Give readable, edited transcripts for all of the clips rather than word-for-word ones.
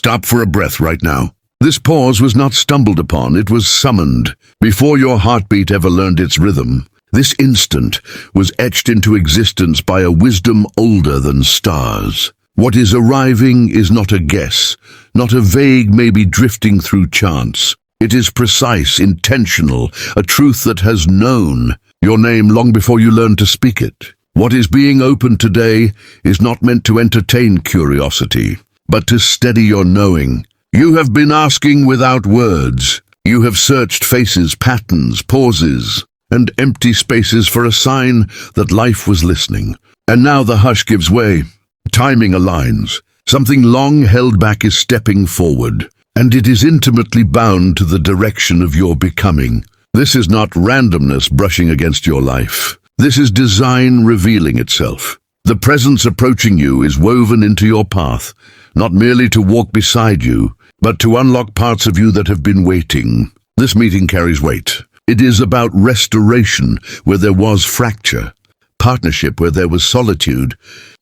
stop for a breath right now. This pause was not stumbled upon, it was summoned. Before your heartbeat ever learned its rhythm, this instant was etched into existence by a wisdom older than stars. What is arriving is not a guess, not a vague maybe drifting through chance. It is precise, intentional, a truth that has known your name long before you learned to speak it. What is being opened today is not meant to entertain curiosity, but to steady your knowing. You have been asking without words. You have searched faces, patterns, pauses, and empty spaces for a sign that life was listening. And now the hush gives way. Timing aligns. Something long held back is stepping forward, and it is intimately bound to the direction of your becoming. This is not randomness brushing against your life. This is design revealing itself. The presence approaching you is woven into your path, not merely to walk beside you, but to unlock parts of you that have been waiting. This meeting carries weight. It is about restoration where there was fracture, partnership where there was solitude,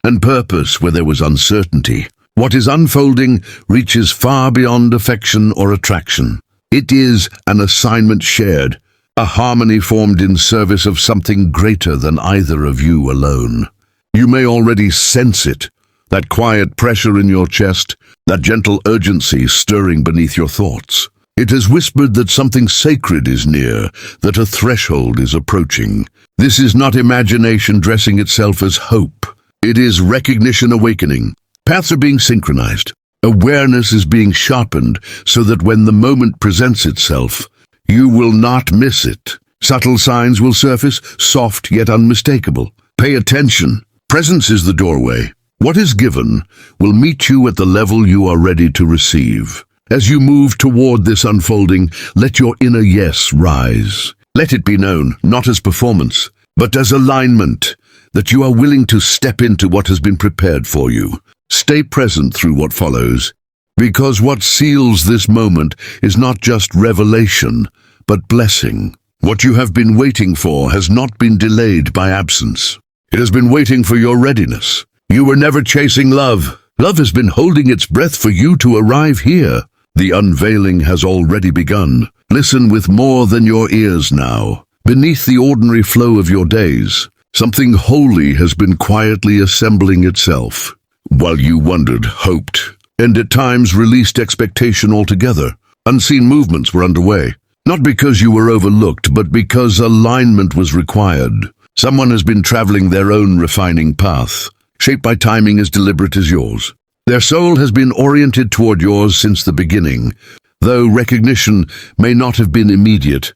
and purpose where there was uncertainty. What is unfolding reaches far beyond affection or attraction. It is an assignment shared, a harmony formed in service of something greater than either of you alone. You may already sense it, that quiet pressure in your chest, that gentle urgency stirring beneath your thoughts. It has whispered that something sacred is near, that a threshold is approaching. This is not imagination dressing itself as hope. It is recognition awakening. Paths are being synchronized. Awareness is being sharpened so that when the moment presents itself, you will not miss it. Subtle signs will surface, soft yet unmistakable. Pay attention. Presence is the doorway. What is given will meet you at the level you are ready to receive. As you move toward this unfolding, let your inner yes rise. Let it be known, not as performance, but as alignment, that you are willing to step into what has been prepared for you. Stay present through what follows, because what seals this moment is not just revelation, but blessing. What you have been waiting for has not been delayed by absence. It has been waiting for your readiness. You were never chasing love. Love has been holding its breath for you to arrive here. The unveiling has already begun. Listen with more than your ears now. Beneath the ordinary flow of your days, something holy has been quietly assembling itself. While you wondered, hoped, and at times released expectation altogether, unseen movements were underway. Not because you were overlooked, but because alignment was required. Someone has been traveling their own refining path, shaped by timing as deliberate as yours. Their soul has been oriented toward yours since the beginning. Though recognition may not have been immediate,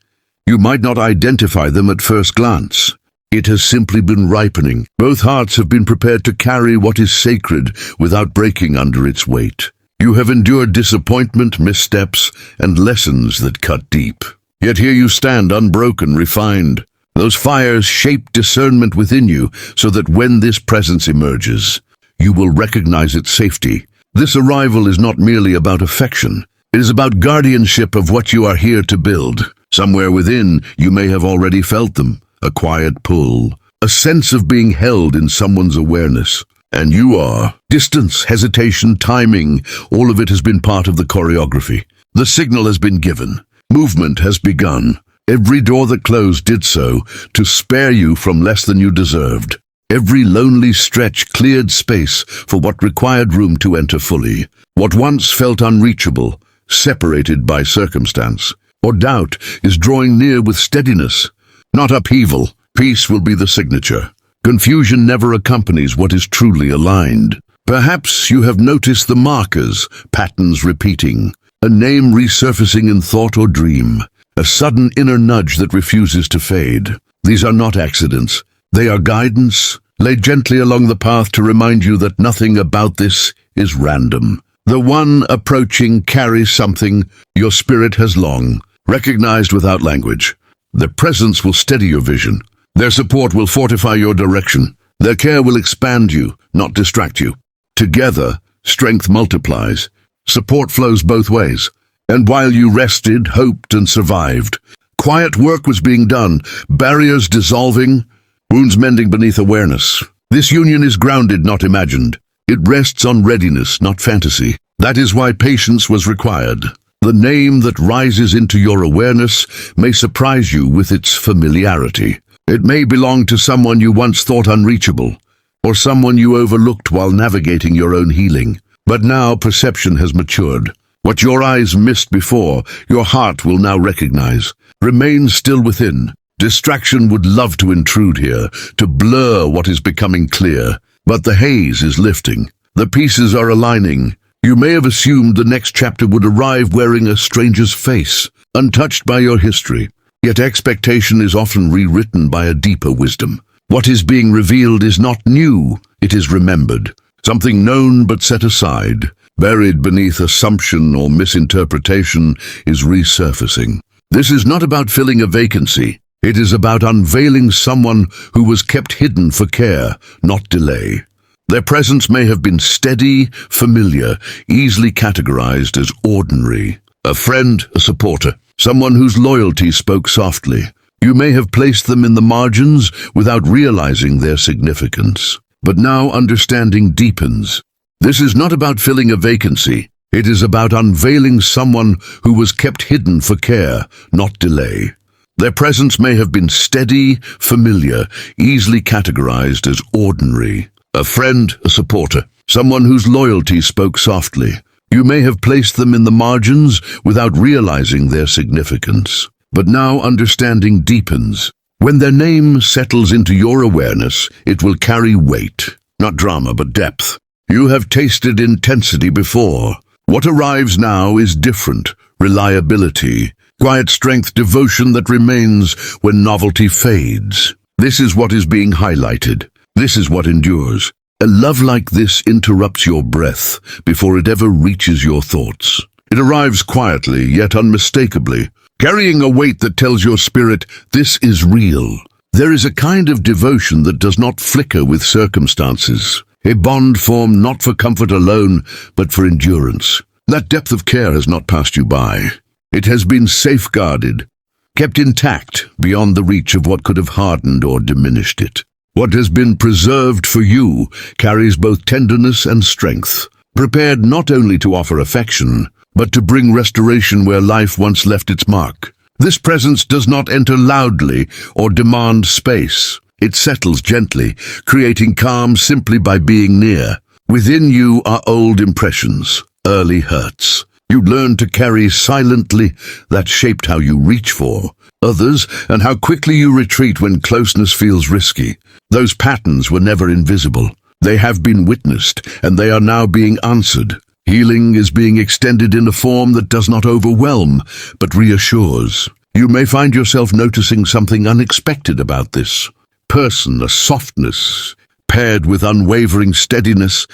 you might not identify them at first glance. It has simply been ripening. Both hearts have been prepared to carry what is sacred without breaking under its weight. You have endured disappointment, missteps, and lessons that cut deep. Yet here you stand, unbroken, refined. Those fires shape discernment within you so that when this presence emerges, you will recognize its safety. This arrival is not merely about affection. It is about guardianship of what you are here to build. Somewhere within, you may have already felt them. A quiet pull, a sense of being held in someone's awareness. And you are. Distance, hesitation, timing, all of it has been part of the choreography. The signal has been given. Movement has begun. Every door that closed did so to spare you from less than you deserved. Every lonely stretch cleared space for what required room to enter fully. What once felt unreachable, separated by circumstance, or doubt, is drawing near with steadiness. Not upheaval. Peace will be the signature. Confusion never accompanies what is truly aligned. Perhaps you have noticed the markers, patterns repeating, a name resurfacing in thought or dream, a sudden inner nudge that refuses to fade. These are not accidents. They are guidance, laid gently along the path to remind you that nothing about this is random. The one approaching carries something your spirit has long recognized without language. Their presence will steady your vision. Their support will fortify your direction. Their care will expand you, not distract you. Together, strength multiplies. Support flows both ways. And while you rested, hoped, and survived, quiet work was being done, barriers dissolving, wounds mending beneath awareness. This union is grounded, not imagined. It rests on readiness, not fantasy. That is why patience was required. The name that rises into your awareness may surprise you with its familiarity. It may belong to someone you once thought unreachable, or someone you overlooked while navigating your own healing. But now perception has matured. What your eyes missed before, your heart will now recognize. Remain still within. Distraction would love to intrude here, to blur what is becoming clear. But the haze is lifting. The pieces are aligning. You may have assumed the next chapter would arrive wearing a stranger's face, untouched by your history. Yet expectation is often rewritten by a deeper wisdom. What is being revealed is not new, it is remembered. Something known but set aside, buried beneath assumption or misinterpretation, is resurfacing. This is not about filling a vacancy. It is about unveiling someone who was kept hidden for care, not delay. Their presence may have been steady, familiar, easily categorized as ordinary. A friend, a supporter, someone whose loyalty spoke softly. You may have placed them in the margins without realizing their significance. But now understanding deepens. This is not about filling a vacancy. It is about unveiling someone who was kept hidden for care, not delay. Their presence may have been steady, familiar, easily categorized as ordinary. A friend, a supporter, someone whose loyalty spoke softly. You may have placed them in the margins without realizing their significance. But now understanding deepens. When their name settles into your awareness, it will carry weight, not drama but depth. You have tasted intensity before. What arrives now is different: reliability, quiet strength, devotion that remains when novelty fades. This is what is being highlighted. This is what endures. A love like this interrupts your breath before it ever reaches your thoughts. It arrives quietly, yet unmistakably, carrying a weight that tells your spirit, this is real. There is a kind of devotion that does not flicker with circumstances, a bond formed not for comfort alone, but for endurance. That depth of care has not passed you by. It has been safeguarded, kept intact beyond the reach of what could have hardened or diminished it. What has been preserved for you carries both tenderness and strength, prepared not only to offer affection, but to bring restoration where life once left its mark. This presence does not enter loudly or demand space. It settles gently, creating calm simply by being near. Within you are old impressions, early hurts. You learn to carry silently that shaped how you reach for others and how quickly you retreat when closeness feels risky. Those patterns were never invisible. They have been witnessed, and they are now being answered. Healing is being extended in a form that does not overwhelm, but reassures. You may find yourself noticing something unexpected about this person, a softness paired with unwavering steadiness,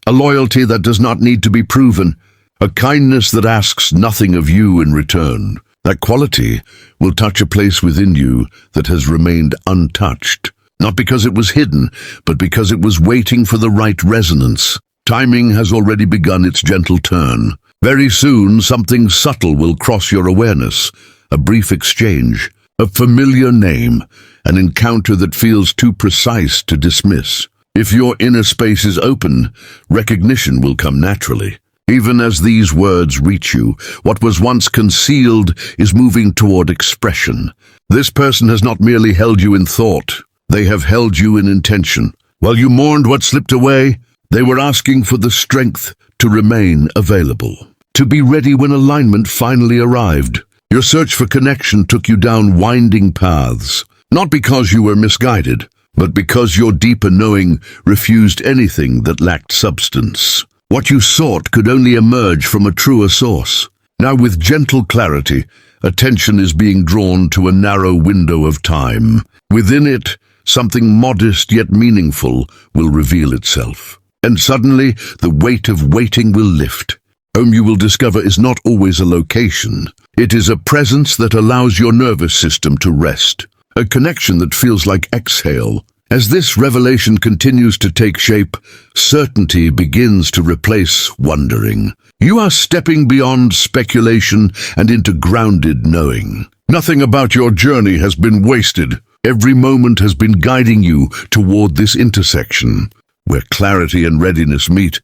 a loyalty that does not need to be proven, a kindness that asks nothing of you in return. That quality will touch a place within you that has remained untouched, not because it was hidden, but because it was waiting for the right resonance. Timing has already begun its gentle turn. Very soon, something subtle will cross your awareness, a brief exchange, a familiar name, an encounter that feels too precise to dismiss. If your inner space is open, recognition will come naturally. Even as these words reach you, what was once concealed is moving toward expression. This person has not merely held you in thought, they have held you in intention. While you mourned what slipped away, they were asking for the strength to remain available, to be ready when alignment finally arrived. Your search for connection took you down winding paths, not because you were misguided, but because your deeper knowing refused anything that lacked substance. What you sought could only emerge from a truer source. Now, with gentle clarity, attention is being drawn to a narrow window of time. Within it, something modest yet meaningful will reveal itself. And suddenly, the weight of waiting will lift. Home, you will discover, is not always a location. It is a presence that allows your nervous system to rest, a connection that feels like exhale. As this revelation continues to take shape, certainty begins to replace wondering. You are stepping beyond speculation and into grounded knowing. Nothing about your journey has been wasted. Every moment has been guiding you toward this intersection, where clarity and readiness meet.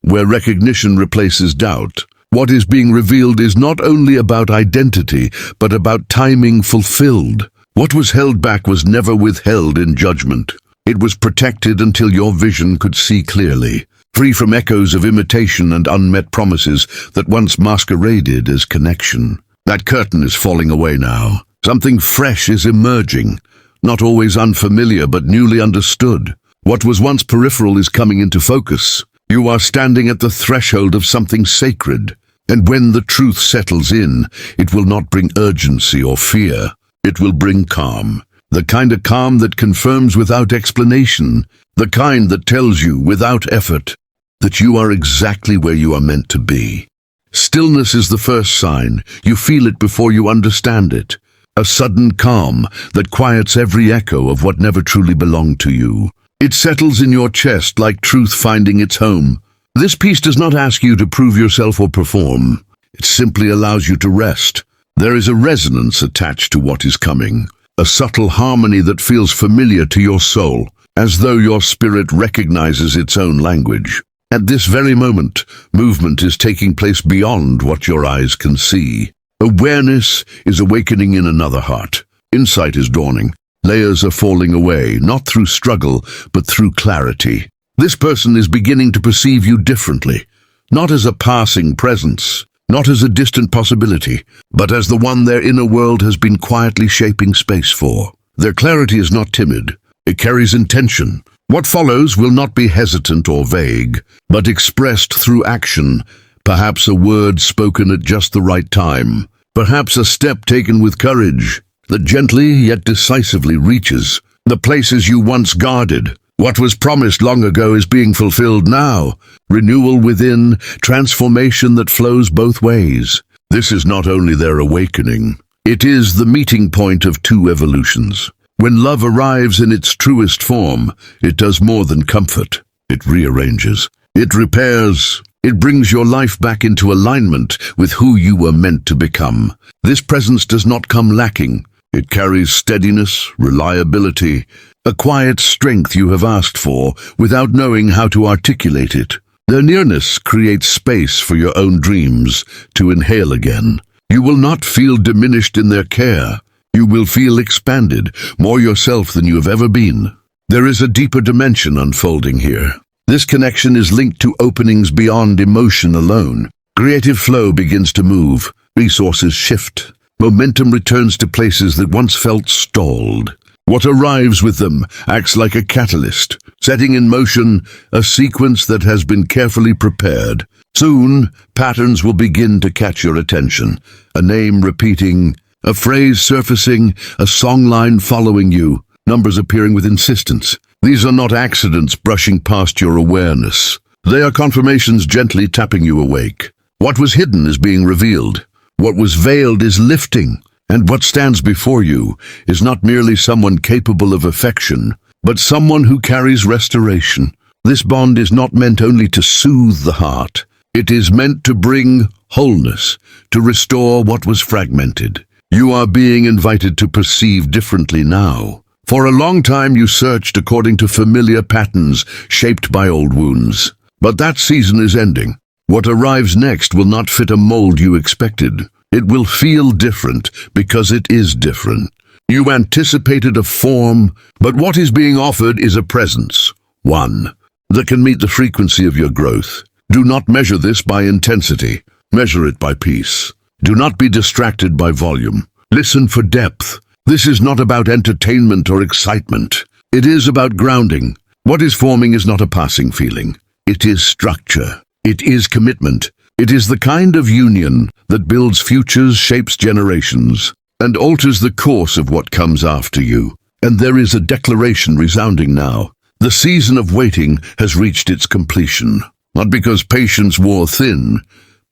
where recognition replaces doubt. What is being revealed is not only about identity, but about timing fulfilled. What was held back was never withheld in judgment. It was protected until your vision could see clearly, free from echoes of imitation and unmet promises that once masqueraded as connection. That curtain is falling away now. Something fresh is emerging, not always unfamiliar but newly understood. What was once peripheral is coming into focus. You are standing at the threshold of something sacred, and when the truth settles in, it will not bring urgency or fear. It will bring calm. The kind of calm that confirms without explanation, the kind that tells you without effort that you are exactly where you are meant to be. Stillness is the first sign. You feel it before you understand it. A sudden calm that quiets every echo of what never truly belonged to you. It settles in your chest like truth finding its home. This peace does not ask you to prove yourself or perform. It simply allows you to rest. There is a resonance attached to what is coming, a subtle harmony that feels familiar to your soul, as though your spirit recognizes its own language. At this very moment, movement is taking place beyond what your eyes can see. Awareness is awakening in another heart. Insight is dawning. Layers are falling away, not through struggle, but through clarity. This person is beginning to perceive you differently, not as a passing presence, not as a distant possibility, but as the one their inner world has been quietly shaping space for. Their clarity is not timid. It carries intention. What follows will not be hesitant or vague, but expressed through action, perhaps a word spoken at just the right time, perhaps a step taken with courage that gently yet decisively reaches the places you once guarded. What was promised long ago is being fulfilled now. Renewal within, transformation that flows both ways. This is not only their awakening, it is the meeting point of two evolutions. When love arrives in its truest form, it does more than comfort. It rearranges. It repairs. It brings your life back into alignment with who you were meant to become. This presence does not come lacking. It carries steadiness, reliability, a quiet strength you have asked for without knowing how to articulate it. Their nearness creates space for your own dreams to inhale again. You will not feel diminished in their care. You will feel expanded, more yourself than you have ever been. There is a deeper dimension unfolding here. This connection is linked to openings beyond emotion alone. Creative flow begins to move. Resources shift. Momentum returns to places that once felt stalled. What arrives with them acts like a catalyst, setting in motion a sequence that has been carefully prepared. Soon, patterns will begin to catch your attention. A name repeating, a phrase surfacing, a songline following you, numbers appearing with insistence. These are not accidents brushing past your awareness. They are confirmations gently tapping you awake. What was hidden is being revealed. What was veiled is lifting. And what stands before you is not merely someone capable of affection, but someone who carries restoration. This bond is not meant only to soothe the heart. It is meant to bring wholeness, to restore what was fragmented. You are being invited to perceive differently now. For a long time you searched according to familiar patterns shaped by old wounds. But that season is ending. What arrives next will not fit a mold you expected. It will feel different because it is different. You anticipated a form, but what is being offered is a presence. One that can meet the frequency of your growth. Do not measure this by intensity. Measure it by peace. Do not be distracted by volume. Listen for depth. This is not about entertainment or excitement. It is about grounding. What is forming is not a passing feeling. It is structure. It is commitment. It is the kind of union that builds futures, shapes generations, and alters the course of what comes after you. And there is a declaration resounding now. The season of waiting has reached its completion, not because patience wore thin,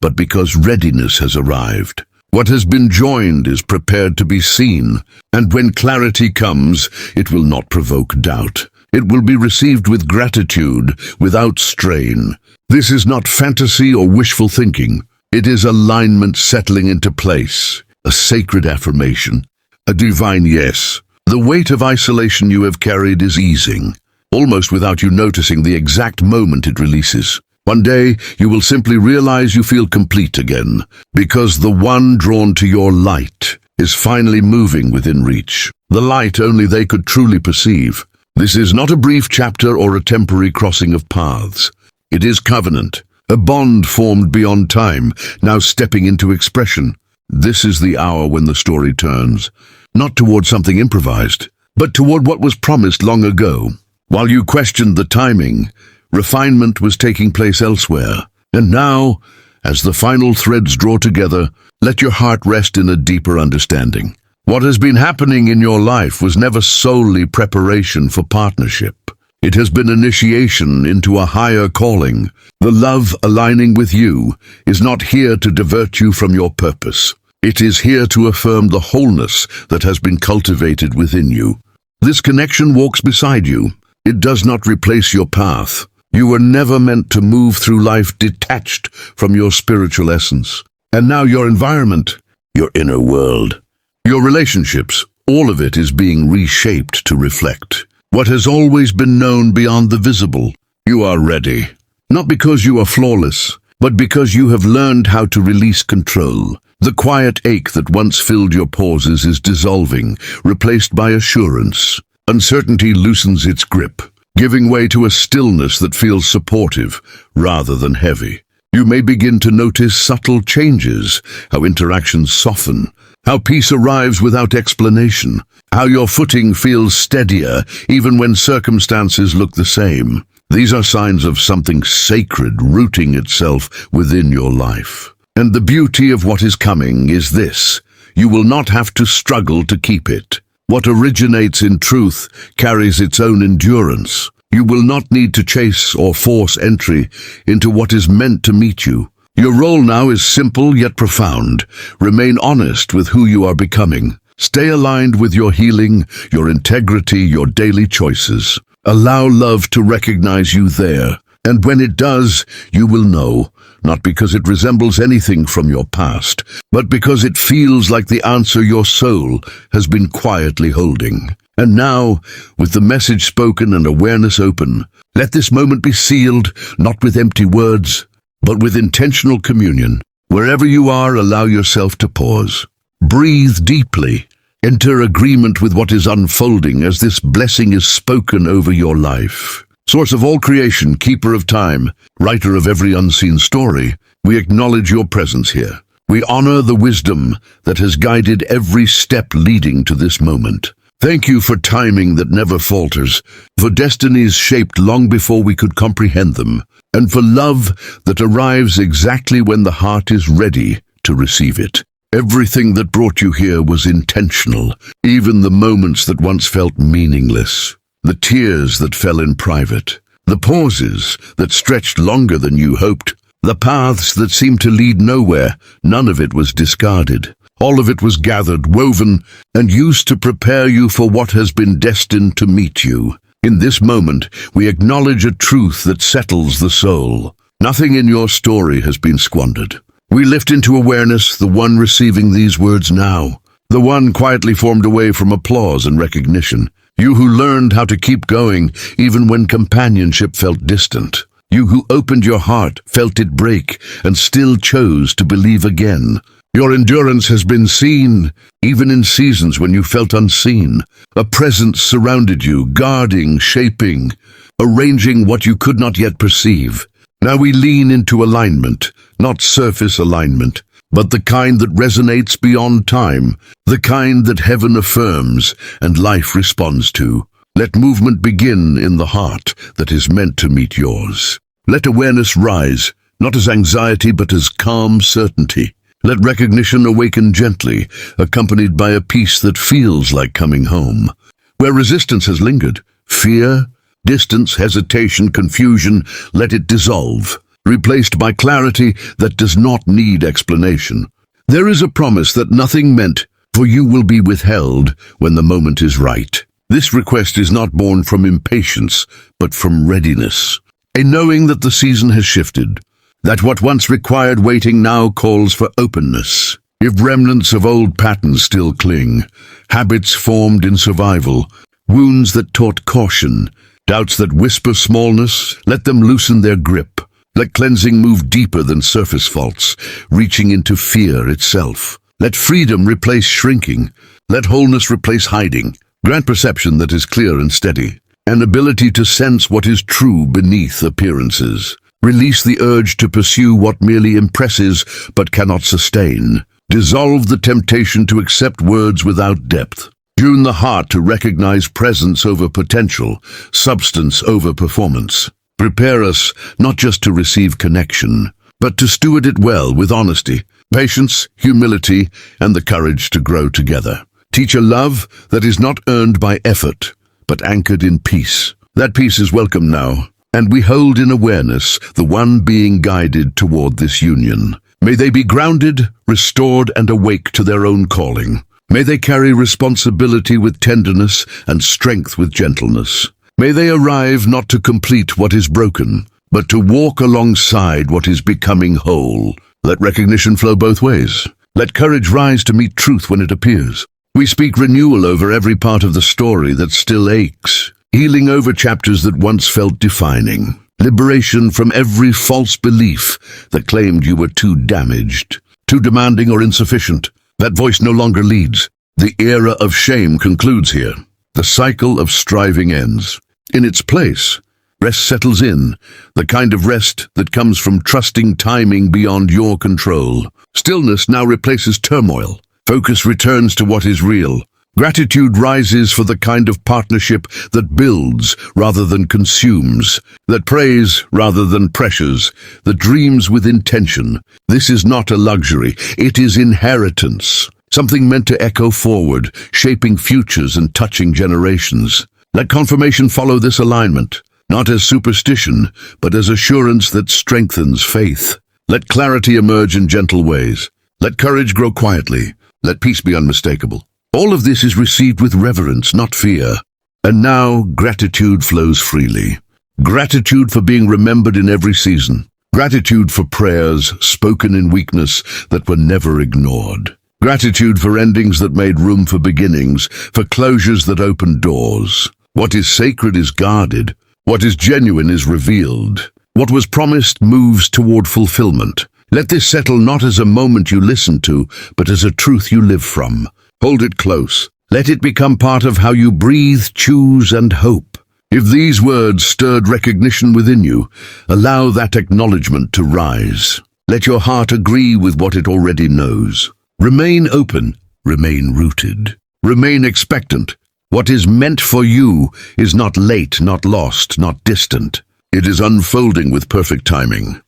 but because readiness has arrived. What has been joined is prepared to be seen, and when clarity comes, it will not provoke doubt. It will be received with gratitude, without strain. This is not fantasy or wishful thinking. It is alignment settling into place, a sacred affirmation, a divine yes. The weight of isolation you have carried is easing, almost without you noticing the exact moment it releases. One day, you will simply realize you feel complete again, because the one drawn to your light is finally moving within reach. The light only they could truly perceive. This is not a brief chapter or a temporary crossing of paths. It is covenant, a bond formed beyond time, now stepping into expression. This is the hour when the story turns, not toward something improvised, but toward what was promised long ago. While you questioned the timing, refinement was taking place elsewhere. And now, as the final threads draw together, let your heart rest in a deeper understanding. What has been happening in your life was never solely preparation for partnership. It has been initiation into a higher calling. The love aligning with you is not here to divert you from your purpose. It is here to affirm the wholeness that has been cultivated within you. This connection walks beside you. It does not replace your path. You were never meant to move through life detached from your spiritual essence. And now your environment, your inner world, your relationships, all of it is being reshaped to reflect what has always been known beyond the visible. You are ready, not because you are flawless, but because you have learned how to release control. The quiet ache that once filled your pauses is dissolving, replaced by assurance. Uncertainty loosens its grip, giving way to a stillness that feels supportive rather than heavy. You may begin to notice subtle changes, how interactions soften, how peace arrives without explanation, how your footing feels steadier even when circumstances look the same. These are signs of something sacred rooting itself within your life. And the beauty of what is coming is this: you will not have to struggle to keep it. What originates in truth carries its own endurance. You will not need to chase or force entry into what is meant to meet you. Your role now is simple yet profound. Remain honest with who you are becoming. Stay aligned with your healing, your integrity, your daily choices. Allow love to recognize you there. And when it does, you will know, not because it resembles anything from your past, but because it feels like the answer your soul has been quietly holding. And now, with the message spoken and awareness open, let this moment be sealed, not with empty words, but with intentional communion. Wherever you are, allow yourself to pause. Breathe deeply. Enter agreement with what is unfolding as this blessing is spoken over your life. Source of all creation, keeper of time, writer of every unseen story, we acknowledge your presence here. We honor the wisdom that has guided every step leading to this moment. Thank you for timing that never falters, for destinies shaped long before we could comprehend them, and for love that arrives exactly when the heart is ready to receive it. Everything that brought you here was intentional, even the moments that once felt meaningless, the tears that fell in private, the pauses that stretched longer than you hoped, the paths that seemed to lead nowhere. None of it was discarded. All of it was gathered, woven, and used to prepare you for what has been destined to meet you. In this moment, we acknowledge a truth that settles the soul. Nothing in your story has been squandered. We lift into awareness the one receiving these words now, the one quietly formed away from applause and recognition. You who learned how to keep going even when companionship felt distant. You who opened your heart, felt it break, and still chose to believe again. Your endurance has been seen, even in seasons when you felt unseen. A presence surrounded you, guarding, shaping, arranging what you could not yet perceive. Now we lean into alignment, not surface alignment, but the kind that resonates beyond time, the kind that heaven affirms and life responds to. Let movement begin in the heart that is meant to meet yours. Let awareness rise, not as anxiety but as calm certainty. Let recognition awaken gently, accompanied by a peace that feels like coming home. Where resistance has lingered, fear, distance, hesitation, confusion, let it dissolve, replaced by clarity that does not need explanation. There is a promise that nothing meant for you will be withheld when the moment is right. This request is not born from impatience, but from readiness. A knowing that the season has shifted, that what once required waiting now calls for openness. If remnants of old patterns still cling, habits formed in survival, wounds that taught caution, doubts that whisper smallness, let them loosen their grip. Let cleansing move deeper than surface faults, reaching into fear itself. Let freedom replace shrinking. Let wholeness replace hiding. Grant perception that is clear and steady, an ability to sense what is true beneath appearances. Release the urge to pursue what merely impresses but cannot sustain. Dissolve the temptation to accept words without depth. Tune the heart to recognize presence over potential, substance over performance. Prepare us not just to receive connection, but to steward it well with honesty, patience, humility, and the courage to grow together. Teach a love that is not earned by effort, but anchored in peace. That peace is welcome now, and we hold in awareness the one being guided toward this union. May they be grounded, restored, and awake to their own calling. May they carry responsibility with tenderness and strength with gentleness. May they arrive not to complete what is broken, but to walk alongside what is becoming whole. Let recognition flow both ways. Let courage rise to meet truth when it appears. We speak renewal over every part of the story that still aches, healing over chapters that once felt defining, liberation from every false belief that claimed you were too damaged, too demanding or insufficient. That voice no longer leads. The era of shame concludes here. The cycle of striving ends. In its place, rest settles in, the kind of rest that comes from trusting timing beyond your control. Stillness now replaces turmoil. Focus returns to what is real. Gratitude rises for the kind of partnership that builds rather than consumes, that prays rather than pressures, that dreams with intention. This is not a luxury, it is inheritance, something meant to echo forward, shaping futures and touching generations. Let confirmation follow this alignment, not as superstition, but as assurance that strengthens faith. Let clarity emerge in gentle ways. Let courage grow quietly. Let peace be unmistakable. All of this is received with reverence, not fear. And now gratitude flows freely. Gratitude for being remembered in every season. Gratitude for prayers spoken in weakness that were never ignored. Gratitude for endings that made room for beginnings, for closures that opened doors. What is sacred is guarded. What is genuine is revealed. What was promised moves toward fulfillment. Let this settle not as a moment you listen to, but as a truth you live from. Hold it close. Let it become part of how you breathe, choose, and hope. If these words stirred recognition within you, allow that acknowledgement to rise. Let your heart agree with what it already knows. Remain open, remain rooted, remain expectant. What is meant for you is not late, not lost, not distant. It is unfolding with perfect timing.